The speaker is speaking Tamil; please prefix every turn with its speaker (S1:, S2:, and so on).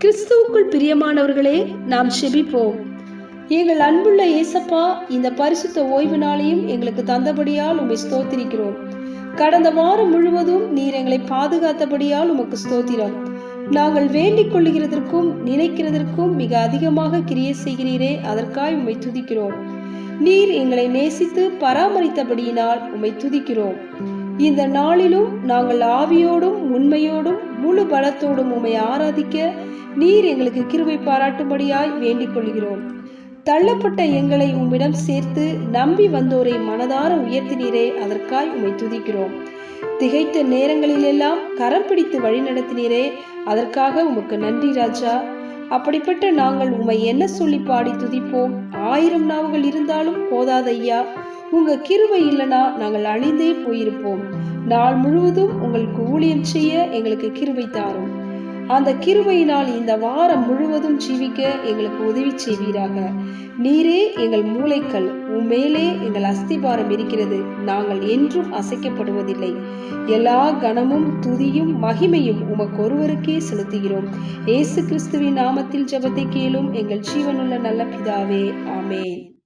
S1: கிறிஸ்துவுக்குள் பிரியமானவர்களே, நாம் செபிப்போம். எங்கள் அன்புள்ள ஏசப்பா, இந்த பரிசுத்த ஓய்வு நாளையும் எங்களுக்கு தந்தபடியால் உம்மை ஸ்தோத்திரிக்கிறோம். கடந்த வாரம் முழுவதும் நீர் எங்களை பாதுகாத்தபடியால் உமக்கு ஸ்தோத்திரம். நாங்கள் வேண்டிக் கொள்ளுகிறதற்கும் நினைக்கிறதற்கும் மிக அதிகமாக கிரியை செய்கிறீரே, அதற்காய் உம்மை துதிக்கிறோம். நீர் எங்களை நேசித்து பராமரித்தபடியினால் உம்மை துதிக்கிறோம். இந்த நாளிலும் நாங்கள் ஆவியோடும் உண்மையோடும் முழு பலத்தோடும் உம்மை ஆராதிக்க நீர் எங்களுக்கு கிருபை பாராட்டும்படியாய் வேண்டிக் கொள்கிறோம். தள்ளப்பட்ட எங்களை உம்மிடம் சேர்த்து நம்பி வந்தோரை மனதார உயர்த்தினீரே, அதற்காய் உம்மை துதிக்கிறோம். திகைத்த நேரங்களிலெல்லாம் கரம் பிடித்து வழி நடத்தினீரே, அதற்காக உமக்கு நன்றி ராஜா. அப்படிப்பட்ட நாங்கள் உம்மை என்ன சொல்லி பாடி துதிப்போம்? 1000 நாவுகள் இருந்தாலும் போதாத ஐயா. உங்க கிருபை இல்லனா நாங்கள் அழிந்தே போயிருப்போம். நாள் முழுவதும் உங்களுக்கு ஊழியம் செய்ய எங்களுக்கு கிருபை தாரும். அந்த கிருபையினால் இந்த வாரம் முழுவதும் ஜீவிக்க எங்களுக்கு உதவி செய்வீராக. நீரே எங்கள் மூளைக்கல், உம்மேலே எங்கள் அஸ்திபாரம் இருக்கிறது. நாங்கள் என்றும் அசைக்கப்படுவதில்லை. எல்லா கனமும் துதியும் மகிமையும் உமக்கு ஒருவருக்கே செலுத்துகிறோம். இயேசு கிறிஸ்துவின் நாமத்தில் ஜெபத்தை கேளும் எங்கள் ஜீவனுள்ள நல்ல பிதாவே, ஆமென்.